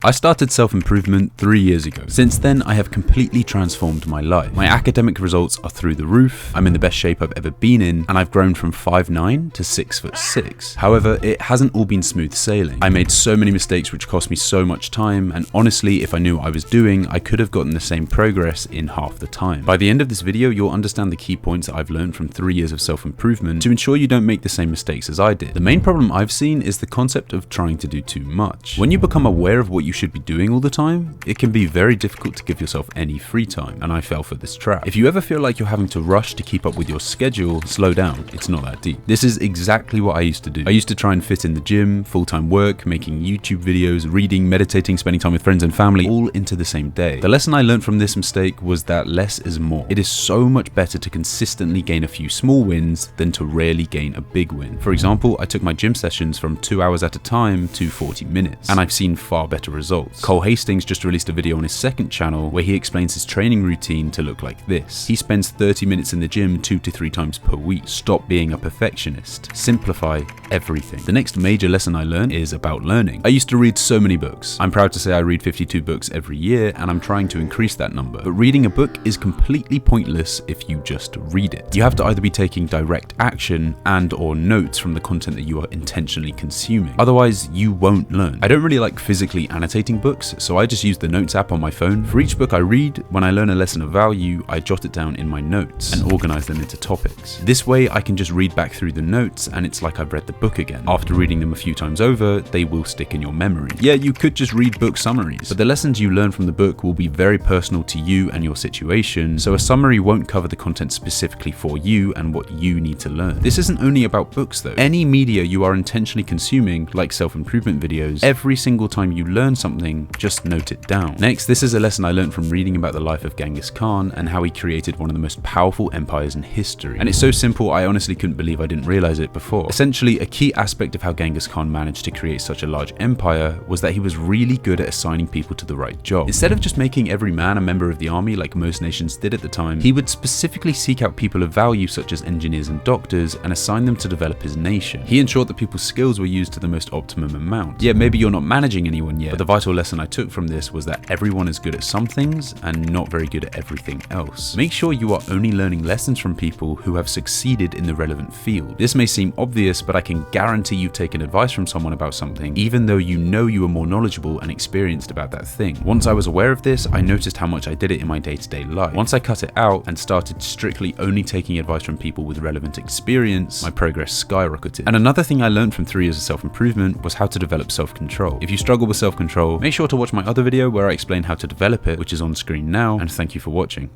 I started self-improvement 3 years ago. Since then, I have completely transformed my life. My academic results are through the roof, I'm in the best shape I've ever been in, and I've grown from 5'9" to 6'6". However, it hasn't all been smooth sailing. I made so many mistakes which cost me so much time, and honestly, if I knew what I was doing, I could have gotten the same progress in half the time. By the end of this video, you'll understand the key points that I've learned from 3 years of self-improvement to ensure you don't make the same mistakes as I did. The main problem I've seen is the concept of trying to do too much. When you become aware of what you should be doing all the time, it can be very difficult to give yourself any free time, and I fell for this trap. If you ever feel like you're having to rush to keep up with your schedule, slow down, it's not that deep. This is exactly what I used to do. I used to try and fit in the gym, full-time work, making YouTube videos, reading, meditating, spending time with friends and family, all into the same day. The lesson I learned from this mistake was that less is more. It is so much better to consistently gain a few small wins than to rarely gain a big win. For example, I took my gym sessions from 2 hours at a time to 40 minutes, and I've seen far better results. Cole Hastings just released a video on his second channel where he explains his training routine to look like this. He spends 30 minutes in the gym 2 to 3 times per week. Stop being a perfectionist. Simplify everything. The next major lesson I learned is about learning. I used to read so many books. I'm proud to say I read 52 books every year, and I'm trying to increase that number. But reading a book is completely pointless if you just read it. You have to either be taking direct action and/or notes from the content that you are intentionally consuming. Otherwise, you won't learn. I don't really like physically annotating books, so I just use the Notes app on my phone. For each book I read, when I learn a lesson of value, I jot it down in my notes and organize them into topics. This way, I can just read back through the notes and it's like I've read the book again. After reading them a few times over, they will stick in your memory. Yeah, you could just read book summaries, but the lessons you learn from the book will be very personal to you and your situation, so a summary won't cover the content specifically for you and what you need to learn. This isn't only about books though. Any media you are intentionally consuming, like self-improvement videos, every single time you learn something, just note it down. Next, this is a lesson I learned from reading about the life of Genghis Khan and how he created one of the most powerful empires in history. And it's so simple, I honestly couldn't believe I didn't realize it before. Essentially, a key aspect of how Genghis Khan managed to create such a large empire was that he was really good at assigning people to the right job. Instead of just making every man a member of the army like most nations did at the time, he would specifically seek out people of value such as engineers and doctors and assign them to develop his nation. He ensured that people's skills were used to the most optimum amount. Yeah, maybe you're not managing anyone yet, but the vital lesson I took from this was that everyone is good at some things and not very good at everything else. Make sure you are only learning lessons from people who have succeeded in the relevant field. This may seem obvious, but I can guarantee you've taken advice from someone about something, even though you know you are more knowledgeable and experienced about that thing. Once I was aware of this, I noticed how much I did it in my day-to-day life. Once I cut it out and started strictly only taking advice from people with relevant experience, my progress skyrocketed. And another thing I learned from 3 years of self-improvement was how to develop self-control. If you struggle with self-control, make sure to watch my other video where I explain how to develop it, which is on screen now, and thank you for watching.